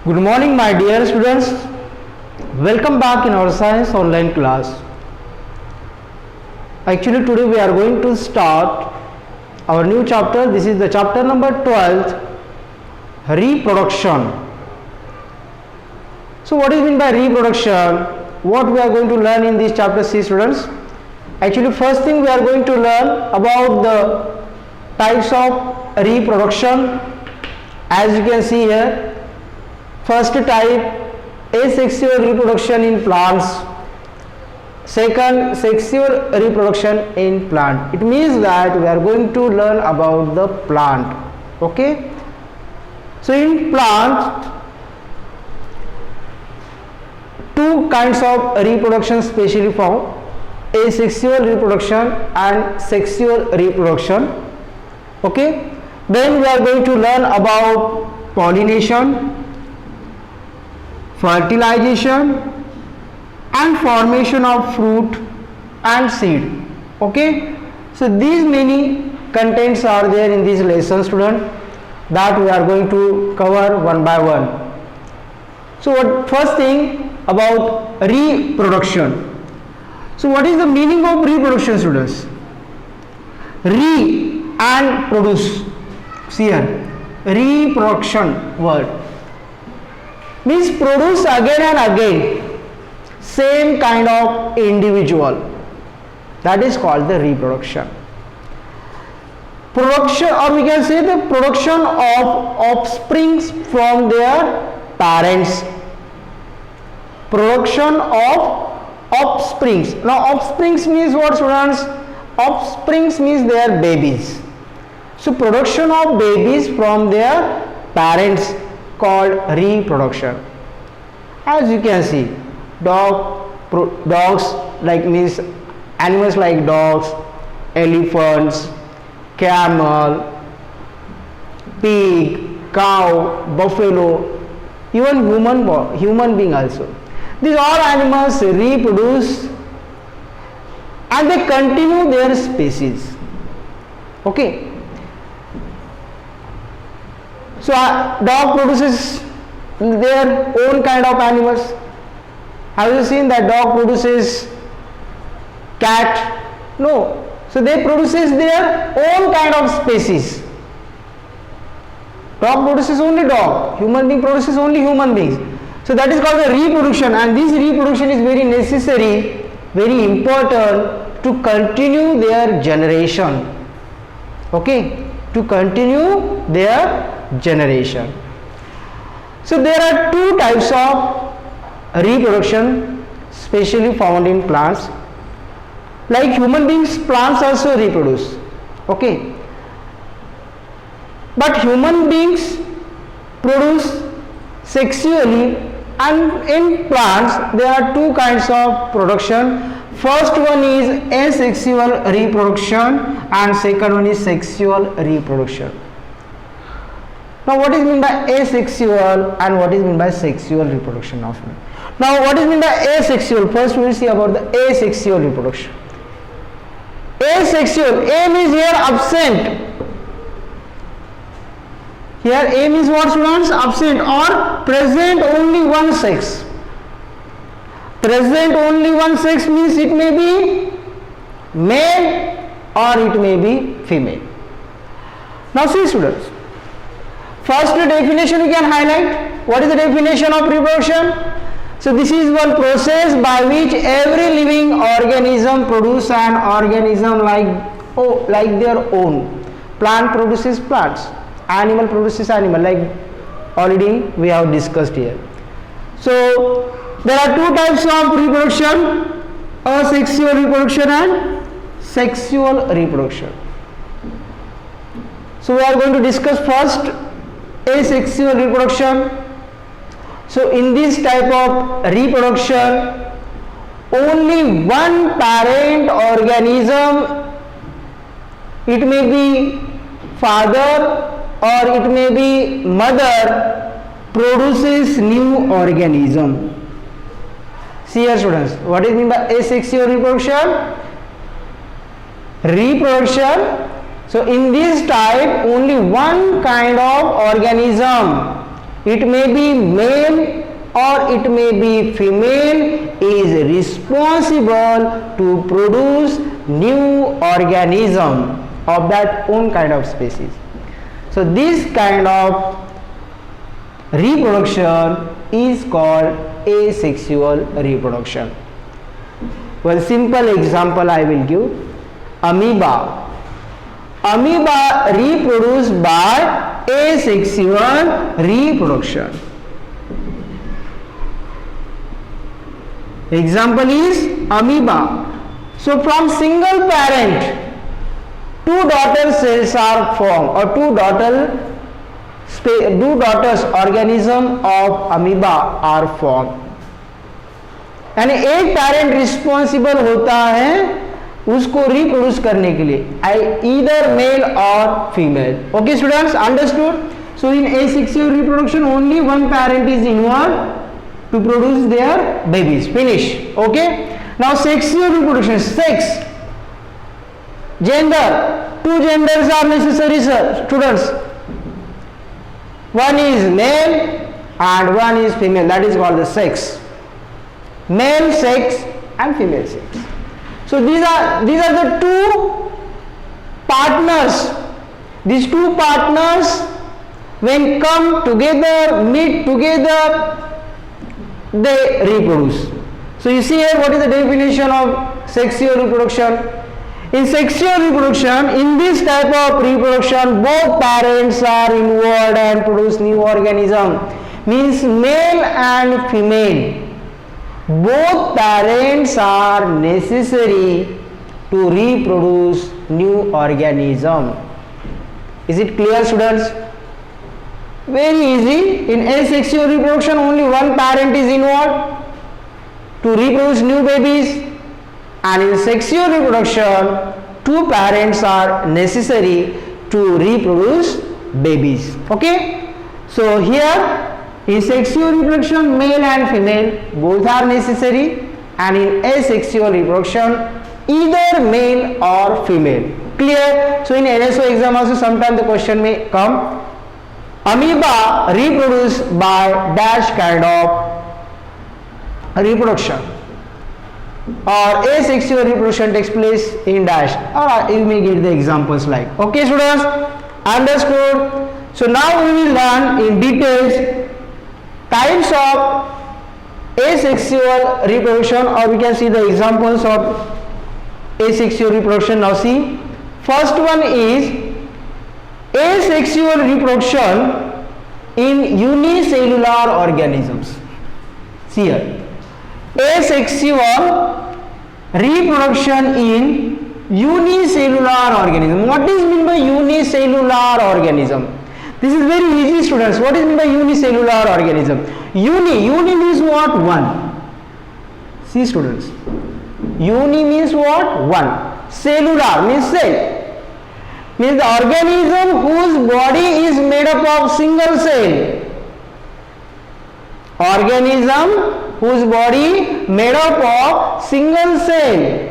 Good morning, my dear students. Welcome back in our science online class. Actually, today we are going to start our new chapter. This is the chapter number 12, reproduction. So, what is meant by reproduction? What we are going to learn in this chapter, see students? Actually, first thing we are going to learn about the types of reproduction. As you can see here, first type, asexual reproduction in plants. Second, sexual reproduction in plant. It means that we are going to learn about the plant. Okay. So in plant, two kinds of reproduction specially found: asexual reproduction and sexual reproduction. Okay. Then we are going to learn about pollination, fertilization and formation of fruit and seed. Okay, so these many contents are there in this lesson, student, that we are going to cover one by one. So first thing about reproduction. So what is the meaning of reproduction, students? Re and produce. See here, reproduction word means produce again and again same kind of individual. That is called the reproduction. Production, or we can say the production of offsprings from their parents. Production of offsprings. Now offsprings means what, students? Offsprings means their babies. So production of babies from their parents called reproduction. As you can see, dogs like means animals like dogs, elephants, camel, pig, cow, buffalo, even human being also. These all animals reproduce and they continue their species. Okay. So dog produces their own kind of animals. Have you seen that dog produces cat? No. So they produces their own kind of species. Dog produces only dog. Human being produces only human beings. So that is called the reproduction, and this reproduction is very necessary, very important to continue their generation. Okay, to continue their generation. So there are two types of reproduction specially found in plants. Like human beings, plants also reproduce. Okay, but human beings produce sexually, and in plants there are two kinds of production. First one is asexual reproduction and second one is sexual reproduction. Now what is meant by asexual and what is meant by sexual reproduction of man? Now what is meant by asexual? First we will see about the asexual reproduction. Asexual, A means here absent. Here A means what, students? Absent or present only one sex. Present only one sex means it may be male or it may be female. Now see, students, first definition we can highlight. What is the definition of reproduction? So this is one process by which every living organism produces an organism like their own. Plant produces plants, animal produces animal, like already we have discussed here. So there are two types of reproduction: asexual reproduction and sexual reproduction. So we are going to discuss first asexual reproduction. So in this type of reproduction, only one parent organism, it may be father or it may be mother, produces new organism. See here, students, what is meant by asexual reproduction? Reproduction. So in this type, only one kind of organism it may be male or it may be female, is responsible to produce new organism of that own kind of species. So this kind of reproduction is called asexual reproduction. Well, simple example I will give. Amoeba. Amoeba reproduce by asexual reproduction. Example is amoeba. So from single parent, two daughter cells are formed, or two daughters organism of amoeba are formed. यानी एक parent responsible होता है उसको reproduce करने के लिए, either male or female. Okay students, understood? So in asexual reproduction only one parent is involved to produce their babies. Finish. Okay. Now sexual reproduction, sex, gender. Two genders are necessary, sir, students. One is male and one is female. That is called the sex. Male sex and female sex. So these are the two partners. These two partners, when come together, meet together, they reproduce. So you see here what is the definition of sexual reproduction. In sexual reproduction, in this type of reproduction, both parents are involved and produce new organism. Means male and female, both parents are necessary to reproduce new organism. Is it clear, students? Very easy. In asexual reproduction, only one parent is involved to reproduce new babies, and in sexual reproduction, two parents are necessary to reproduce babies. Okay? So here in sexual reproduction, male and female both are necessary, and in asexual reproduction, either male or female. Clear? So in NSO exam also sometimes the question may come, amoeba reproduce by dash kind of reproduction, or asexual reproduction takes place in dash, or you may get the examples like. Okay students, understood? So now we will learn in details types of asexual reproduction, or we can see the examples of asexual reproduction. Now see, first one is asexual reproduction in unicellular organisms. See here, asexual reproduction in unicellular organism. What is meant by unicellular organism? This is very easy, students. What is meant by unicellular organism? Uni means what? One. See students, uni means what? One. Cellular means cell. Means the organism whose body is made up of single cell. Organism whose body made up of single cell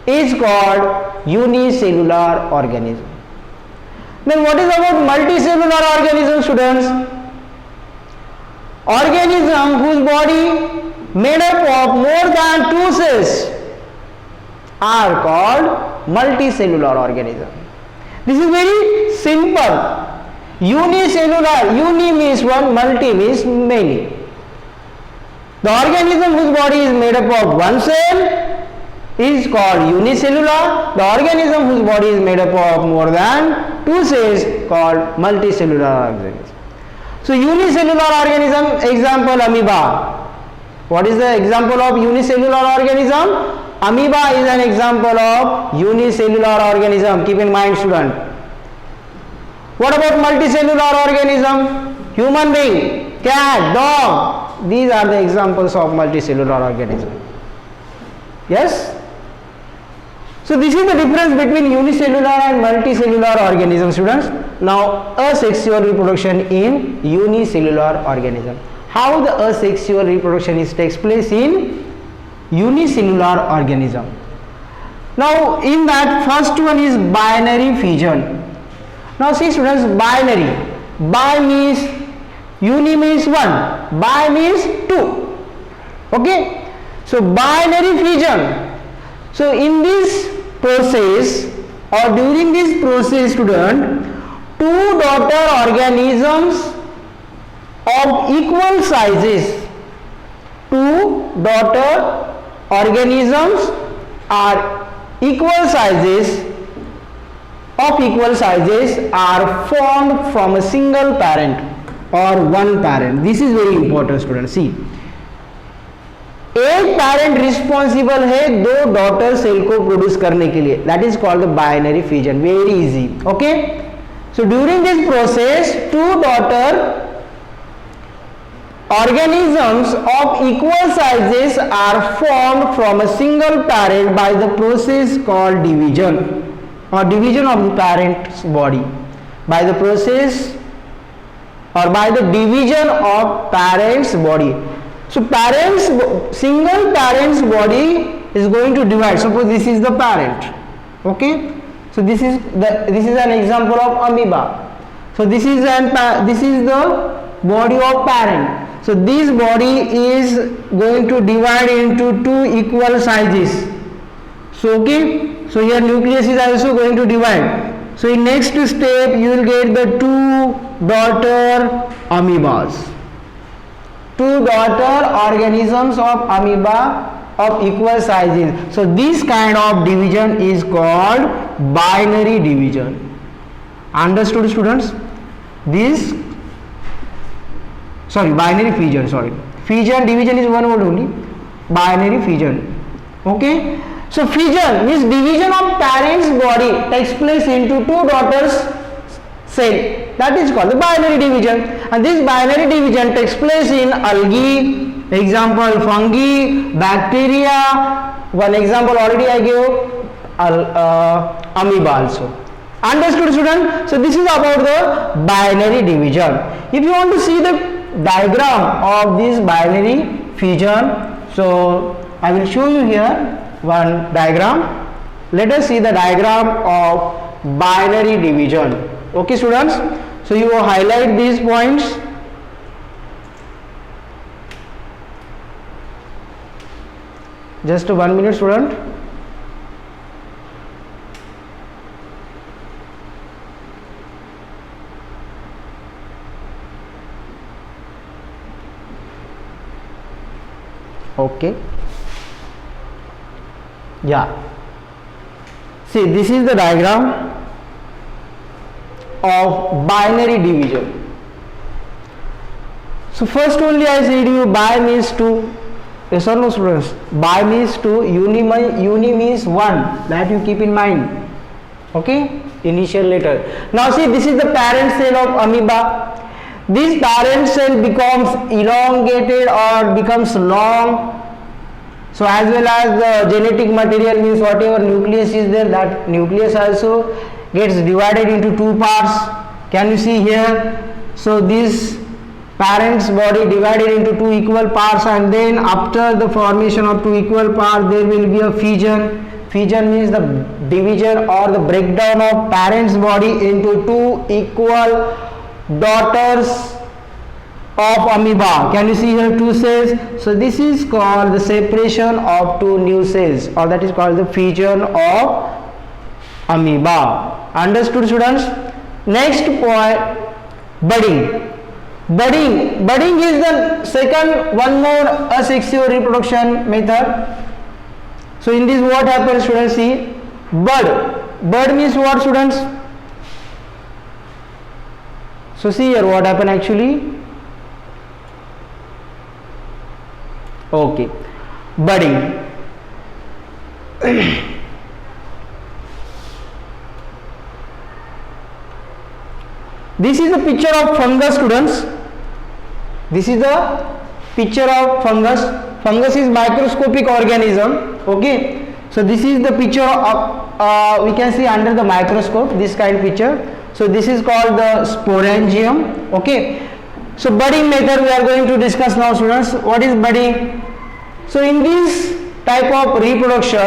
is called unicellular organism. Then what is about multicellular organism, students? Organism whose body made up of more than two cells are called multicellular organism. This is very simple. Unicellular, uni means one, multi means many. The organism whose body is made up of one cell is called unicellular. The organism whose body is made up of more than two cells called multicellular organism. So unicellular organism, example amoeba. What is the example of unicellular organism? Amoeba is an example of unicellular organism. Keep in mind, student. What about multicellular organism? Human being, cat, dog. These are the examples of multicellular organism. Yes? So this is the difference between unicellular and multicellular organism, students. Now asexual reproduction in unicellular organism. How the asexual reproduction takes place in unicellular organism. Now in that, first one is binary fission. Now see students, binary. Bi means uni means 1, bi means 2. Okay, so binary fission. So in this process or during this process, student, two daughter organisms of equal sizes, two daughter organisms are equal sizes are formed from a single parent or one parent. This is very important, students. See, एक parent responsible है दो daughter cell को produce करने के लिए, that is called the binary fission. Very easy. Okay, so during this process two daughter organisms of equal sizes are formed from a single parent by the process called division or division of the parent's body, by the process or by the division of parent's body. So single parent's body is going to divide. Suppose this is the parent. Okay, so this is an example of amoeba. So this is the body of parent. So this body is going to divide into two equal sizes. So okay, so here nucleus is also going to divide. So in next step you will get the two daughter amoebas, two daughter organisms of amoeba of equal sizes. So this kind of division is called binary division. Understood, students? Binary fission. Fission, division is one word only. Binary fission. Okay, so fission means division of parent's body takes place into two daughters cell. That is called the binary division, and this binary division takes place in algae, example fungi, bacteria. One example already I gave, amoeba also. Understood, student? So this is about the binary division. If you want to see the diagram of this binary fission, so I will show you here one diagram. Let us see the diagram of binary division. Okay, students, so you will highlight these points. Just 1 minute, student. Okay, yeah, see, this is the diagram of binary division. So first only I said you bi means 2. Yes or no, students? Bi means 2, uni means 1. That you keep in mind. Okay, initial letter. Now see, this is the parent cell of amoeba. This parent cell becomes elongated or becomes long. So as well as the genetic material, means whatever nucleus is there, that nucleus also gets divided into two parts. Can you see here? So this parent's body divided into two equal parts, and then after the formation of two equal parts there will be a fission. Fission means the division or the breakdown of parent's body into two equal daughters of amoeba. Can you see here two cells? So this is called the separation of two new cells, or that is called the fission of amoeba. Understood, students? Next point, budding. Budding is the second one more asexual reproduction method. So in this what happens, students? See, bud means what, students? So see here what happened actually. Okay, budding. This is the picture of fungus, students. This is the picture of fungus. Fungus is microscopic organism. Okay, so this is the picture of we can see under the microscope, this kind of picture. So this is called the sporangium. Okay, so budding method we are going to discuss now, students. What is budding? So in this type of reproduction,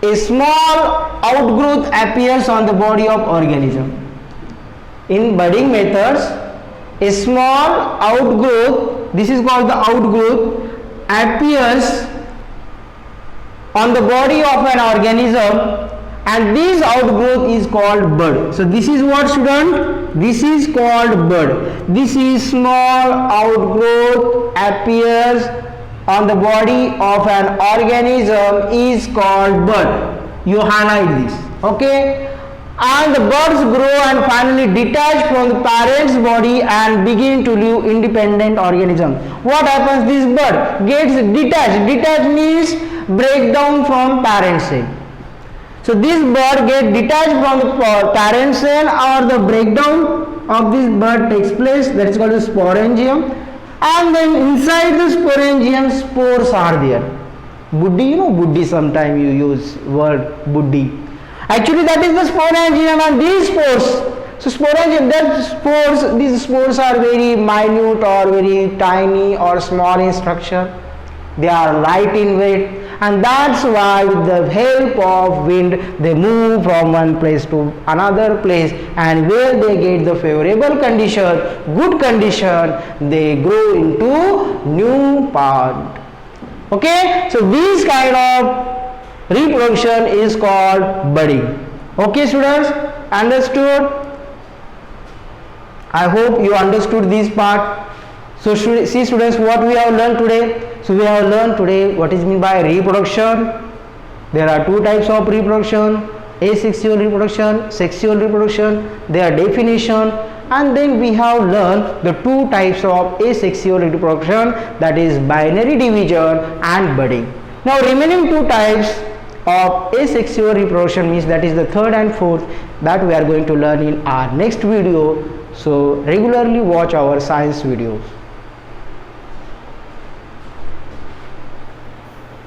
a small outgrowth appears on the body of organism. In budding methods, a small outgrowth, this is called the outgrowth, appears on the body of an organism, and this outgrowth is called bud. So this is what, student? This is called bud. This is small outgrowth appears on the body of an organism is called bud. You highlight this, okay? And the buds grow and finally detach from the parent's body and begin to live independent organism. What happens? This bud gets detached. Detached means break down from parent cell. So this bud gets detached from the parent cell, or the breakdown of this bud takes place, that is called the sporangium, and then inside the sporangium spores are there. Buddhi, you know buddhi, sometimes you use word buddhi. Actually that is the sporangium, and these spores, so sporangium, that spores, these spores are very minute or very tiny or small in structure. They are light in weight, and that's why with the help of wind they move from one place to another place, and where they get the favorable condition, good condition, they grow into new part. Okay, so this kind of reproduction is called budding. Okay students, understood? I hope you understood this part. So see students, what we have learned today. So we have learned today what is meant by reproduction. There are two types of reproduction: asexual reproduction, sexual reproduction, their definition, and then we have learned the two types of asexual reproduction, that is binary division and budding. Now remaining two types of asexual reproduction means, that is the third and fourth, that we are going to learn in our next video. So regularly watch our science videos.